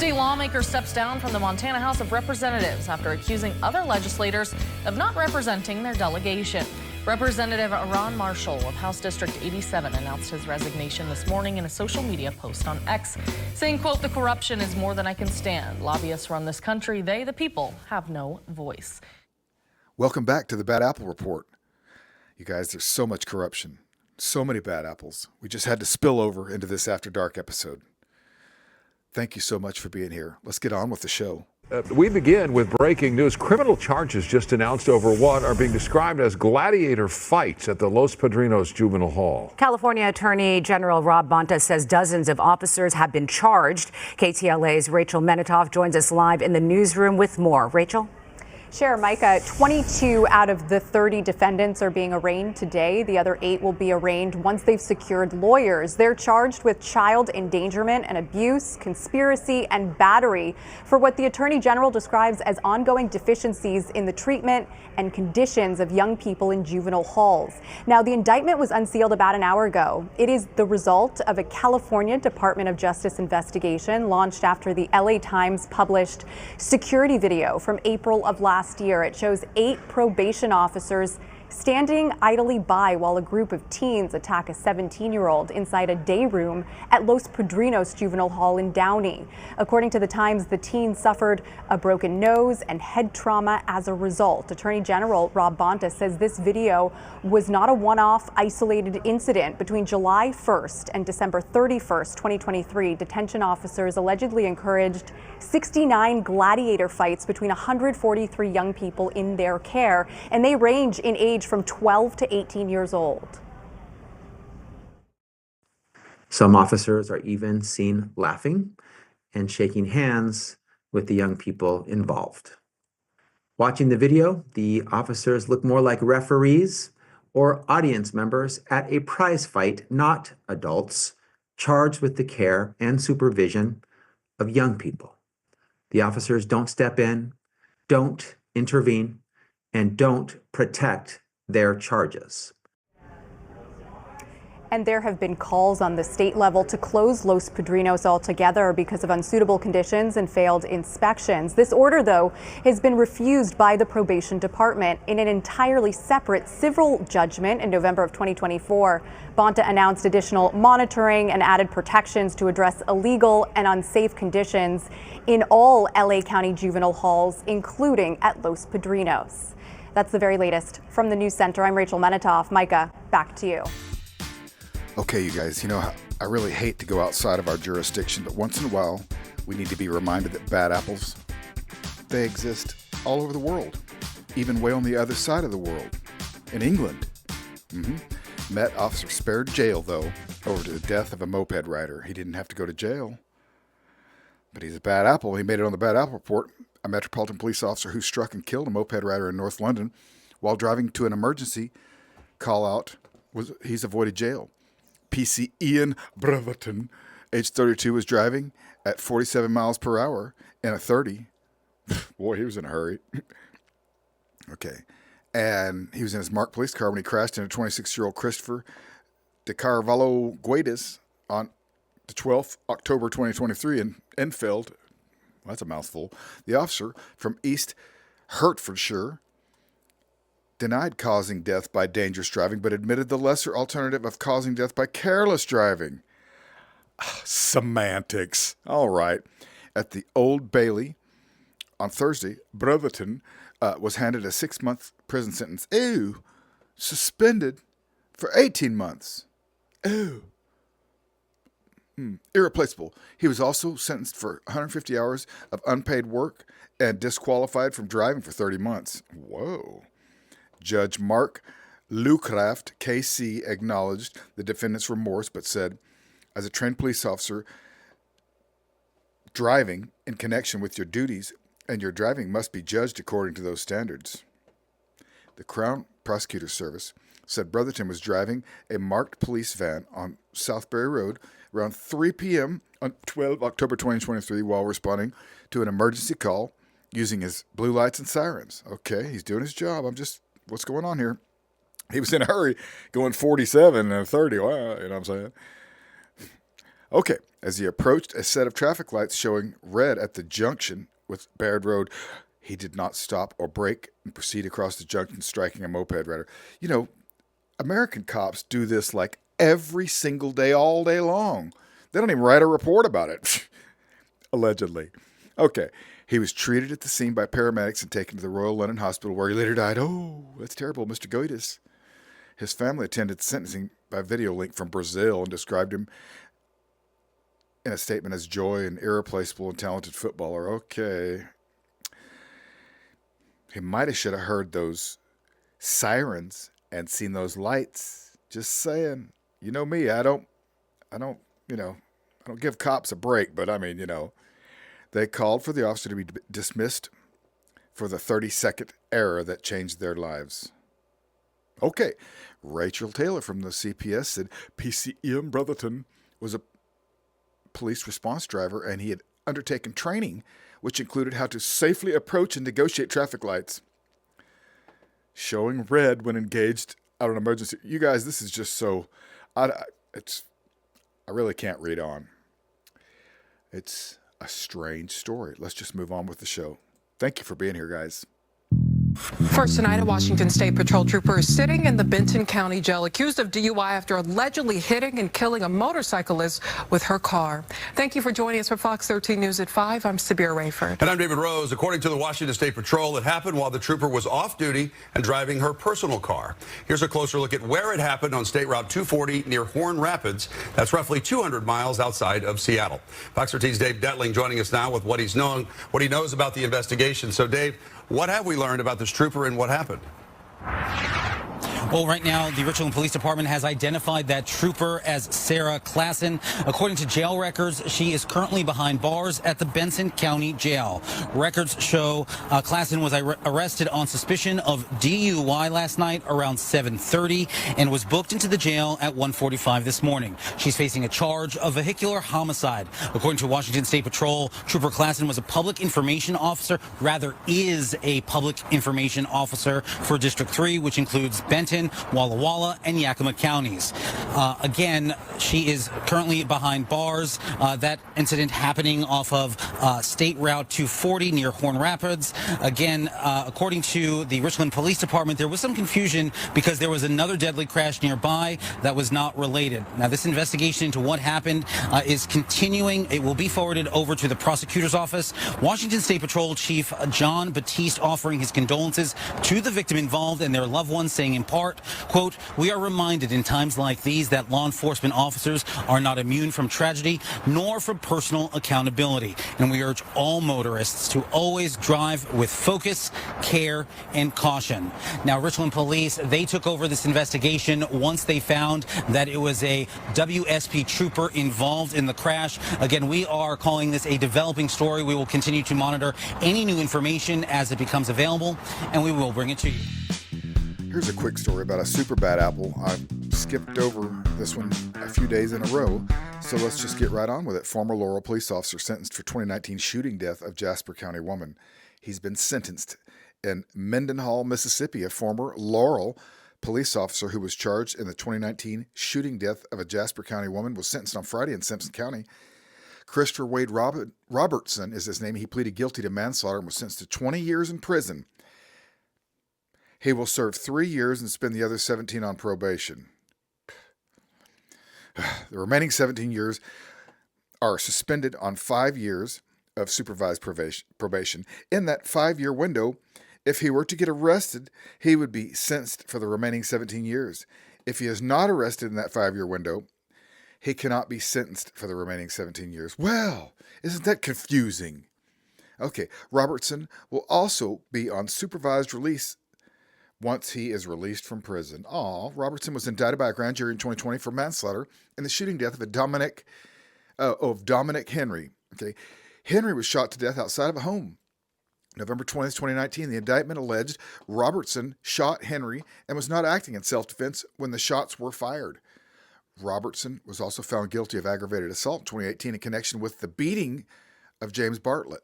Tuesday, lawmaker steps down from the Montana House of Representatives after accusing other legislators of not representing their delegation. Representative Ron Marshall of House District 87 announced his resignation this morning in a social media post on X, saying, quote, "The corruption is more than I can stand. Lobbyists run this country. They, the people, have no voice." Welcome back to the Bad Apple Report. You guys, there's so much corruption, so many bad apples. We just had to spill over into this After Dark episode. Thank you so much for being here. Let's get on with the show. We begin with breaking news. Criminal charges just announced over what are being described as gladiator fights at the Los Padrinos Juvenile Hall. California Attorney General Rob Bonta says dozens of officers have been charged. KTLA's Rachel Menitoff joins us live in the newsroom with more. Rachel? Sure, Micah. 22 out of the 30 defendants are being arraigned today. The other 8 will be arraigned once they've secured lawyers. They're charged with child endangerment and abuse, conspiracy, and battery for what the Attorney General describes as ongoing deficiencies in the treatment and conditions of young people in juvenile halls. Now, the indictment was unsealed about an hour ago. It is the result of a California Department of Justice investigation launched after the LA Times published security video from April of last year. It shows 8 probation officers standing idly by while a group of teens attack a 17-year-old inside a day room at Los Padrinos Juvenile Hall in Downey. According to the Times, the teen suffered a broken nose and head trauma as a result. Attorney General Rob Bonta says this video was not a one-off isolated incident. Between July 1st and December 31st, 2023, detention officers allegedly encouraged 69 gladiator fights between 143 young people in their care, and they range in age from 12 to 18 years old. Some officers are even seen laughing and shaking hands with the young people involved. Watching the video, the officers look more like referees or audience members at a prize fight, not adults charged with the care and supervision of young people. The officers don't step in, don't intervene, and don't protect their charges. And there have been calls on the state level to close Los Padrinos altogether because of unsuitable conditions and failed inspections. This order, though, has been refused by the probation department in an entirely separate civil judgment in November of 2024. Bonta announced additional monitoring and added protections to address illegal and unsafe conditions in all LA County juvenile halls, including at Los Padrinos. That's the very latest from the News Center. I'm Rachel Menitoff. Micah, back to you. Okay, you guys, I really hate to go outside of our jurisdiction, but once in a while, we need to be reminded that bad apples, they exist all over the world, even way on the other side of the world, in England. Met officer spared jail, though, over the death of a moped rider. He didn't have to go to jail, but he's a bad apple. He made it on the Bad Apple Report. A Metropolitan Police officer who struck and killed a moped rider in North London while driving to an emergency call-out. He's avoided jail. PC Ian Breverton, age 32, was driving at 47 miles per hour in a 30. Boy, he was in a hurry. Okay. And he was in his marked police car when he crashed into 26-year-old Christopher de Carvalho Guedes on the 12th October 2023 in Enfield. Well, that's a mouthful. The officer from East Hertfordshire denied causing death by dangerous driving, but admitted the lesser alternative of causing death by careless driving. Semantics. All right. At the Old Bailey on Thursday, Breverton was handed a 6-month prison sentence. Ew. Suspended for 18 months. Ew. Irreplaceable. He was also sentenced for 150 hours of unpaid work and disqualified from driving for 30 months. Whoa. Judge Mark Lucraft, KC, acknowledged the defendant's remorse, but said, as a trained police officer, driving in connection with your duties and your driving must be judged according to those standards. The Crown Prosecutor's Service said Brotherton was driving a marked police van on Southbury Road around 3 p.m. on 12 October 2023 while responding to an emergency call using his blue lights and sirens. Okay, he's doing his job. What's going on here? He was in a hurry going 47 and 30. Wow, you know what I'm saying? Okay, as he approached a set of traffic lights showing red at the junction with Baird Road, he did not stop or brake and proceed across the junction, striking a moped rider. You know, American cops do this like every single day, all day long. They don't even write a report about it, allegedly. Okay, he was treated at the scene by paramedics and taken to the Royal London Hospital, where he later died. Oh, that's terrible, Mr. Goitis. His family attended sentencing by video link from Brazil and described him in a statement as joy and irreplaceable and talented footballer. Okay. He might have should have heard those sirens and seen those lights. Just saying. You know me, I don't give cops a break, but I mean, they called for the officer to be dismissed for the 30-second error that changed their lives. Okay. Rachel Taylor from the CPS said PCM Brotherton was a police response driver, and he had undertaken training, which included how to safely approach and negotiate traffic lights, showing red when engaged out an emergency. You guys, this is just so, I really can't read on. It's a strange story. Let's just move on with the show. Thank you for being here, guys. First tonight, a Washington State Patrol trooper is sitting in the Benton County Jail accused of DUI after allegedly hitting and killing a motorcyclist with her car. Thank you for joining us for Fox 13 News at 5. I'm Sabir Rayford. And I'm David Rose. According to the Washington State Patrol, it happened while the trooper was off duty and driving her personal car. Here's a closer look at where it happened on State Route 240 near Horn Rapids. That's roughly 200 miles outside of Seattle. Fox 13's Dave Detling joining us now with what he knows about the investigation. So, Dave, what have we learned about this trooper and what happened? Well, right now, the Richland Police Department has identified that trooper as Sarah Klassen. According to jail records, she is currently behind bars at the Benson County Jail. Records show Klassen was arrested on suspicion of DUI last night around 7:30 and was booked into the jail at 1:45 this morning. She's facing a charge of vehicular homicide. According to Washington State Patrol, Trooper Klassen was a public information officer, is a public information officer for District 3, which includes Benton, Walla Walla, and Yakima counties. Again, she is currently behind bars. That incident happening off of State Route 240 near Horn Rapids. Again, according to the Richland Police Department, there was some confusion because there was another deadly crash nearby that was not related. Now, this investigation into what happened is continuing. It will be forwarded over to the prosecutor's office. Washington State Patrol Chief John Batiste offering his condolences to the victim involved and their loved ones, saying in part, quote, "We are reminded in times like these that law enforcement officers are not immune from tragedy nor from personal accountability. And we urge all motorists to always drive with focus, care, and caution." Now, Richland Police, they took over this investigation once they found that it was a WSP trooper involved in the crash. Again, we are calling this a developing story. We will continue to monitor any new information as it becomes available, and we will bring it to you. Here's a quick story about a super bad apple. I skipped over this one a few days in a row, so let's just get right on with it. Former Laurel police officer sentenced for 2019 shooting death of Jasper County woman. He's been sentenced in Mendenhall, Mississippi. A former Laurel police officer who was charged in the 2019 shooting death of a Jasper County woman was sentenced on Friday in Simpson County. Christopher Wade Robertson is his name. He pleaded guilty to manslaughter and was sentenced to 20 years in prison. He will serve 3 years and spend the other 17 on probation. The remaining 17 years are suspended on 5 years of supervised probation. In that 5-year window, if he were to get arrested, he would be sentenced for the remaining 17 years. If he is not arrested in that 5-year window, he cannot be sentenced for the remaining 17 years. Well, isn't that confusing? Okay, Robertson will also be on supervised release once he is released from prison. Robertson was indicted by a grand jury in 2020 for manslaughter in the shooting death of Dominic Henry. Okay, Henry was shot to death outside of a home. November 20th, 2019, the indictment alleged Robertson shot Henry and was not acting in self-defense when the shots were fired. Robertson was also found guilty of aggravated assault in 2018 in connection with the beating of James Barnett.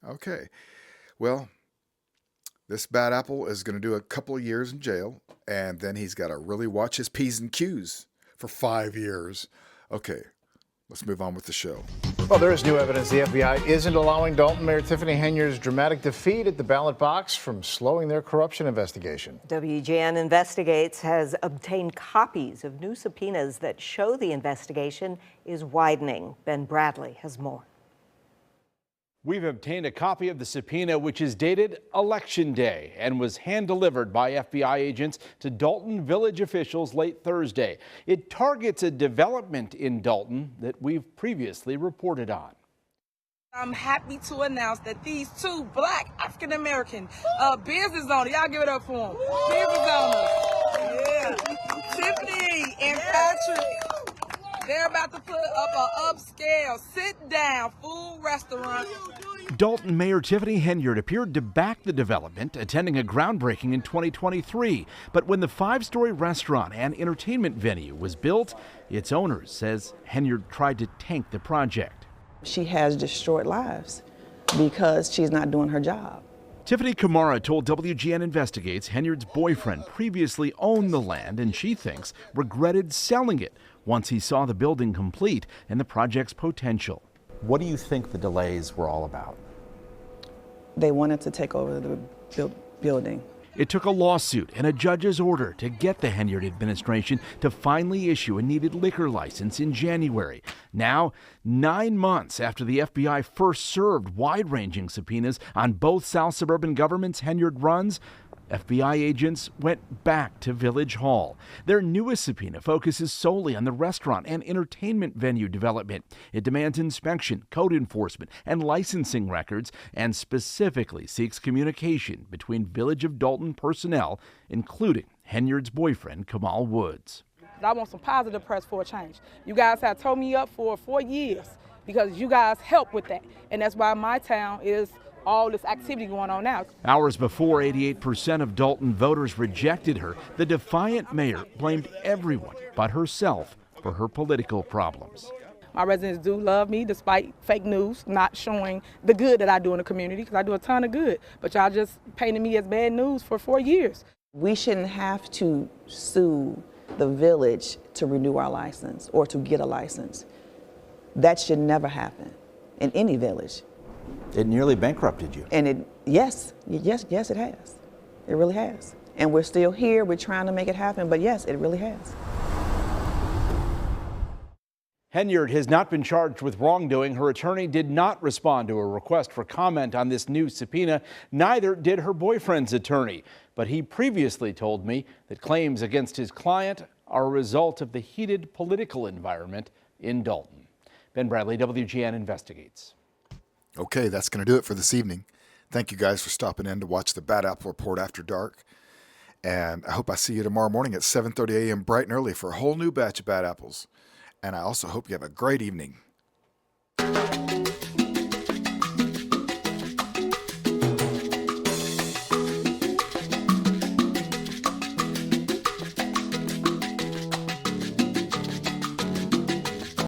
Okay, well, this bad apple is going to do a couple of years in jail, and then he's got to really watch his P's and Q's for 5 years. Okay, let's move on with the show. Well, there is new evidence the FBI isn't allowing Dalton Mayor Tiffany Henyard's dramatic defeat at the ballot box from slowing their corruption investigation. WGN Investigates has obtained copies of new subpoenas that show the investigation is widening. Ben Bradley has more. We've obtained a copy of the subpoena, which is dated Election Day and was hand-delivered by FBI agents to Dalton Village officials late Thursday. It targets a development in Dalton that we've previously reported on. I'm happy to announce that these two black African-American business owners, y'all give it up for them, business owners, yeah, Tiffany and Patrick, they're about to put up an upscale, sit-down food restaurant. Dalton Mayor Tiffany Henyard appeared to back the development, attending a groundbreaking in 2023. But when the 5-story restaurant and entertainment venue was built, its owner says Henyard tried to tank the project. She has destroyed lives because she's not doing her job. Tiffany Kamara told WGN Investigates Henyard's boyfriend previously owned the land and she thinks regretted selling it once he saw the building complete and the project's potential. What do you think the delays were all about? They wanted to take over the building. It took a lawsuit and a judge's order to get the Henyard administration to finally issue a needed liquor license in January. Now, 9 months after the FBI first served wide-ranging subpoenas on both South suburban governments Henyard runs, FBI agents went back to Village Hall. Their newest subpoena focuses solely on the restaurant and entertainment venue development. It demands inspection, code enforcement, and licensing records, and specifically seeks communication between Village of Dalton personnel, including Henyard's boyfriend, Kamal Woods. I want some positive press for a change. You guys have told me up for 4 years because you guys help with that. And that's why my town is all this activity going on now. Hours before 88% of Dalton voters rejected her, the defiant mayor blamed everyone but herself for her political problems. My residents do love me despite fake news not showing the good that I do in the community, because I do a ton of good. But y'all just painted me as bad news for 4 years. We shouldn't have to sue the village to renew our license or to get a license. That should never happen in any village. It nearly bankrupted you. And yes, it has. It really has. And we're still here. We're trying to make it happen. But yes, it really has. Henyard has not been charged with wrongdoing. Her attorney did not respond to a request for comment on this new subpoena. Neither did her boyfriend's attorney. But he previously told me that claims against his client are a result of the heated political environment in Dalton. Ben Bradley, WGN Investigates. Okay, that's going to do it for this evening. Thank you guys for stopping in to watch the Bad Apple Report After Dark. And I hope I see you tomorrow morning at 7:30 a.m. bright and early for a whole new batch of Bad Apples. And I also hope you have a great evening.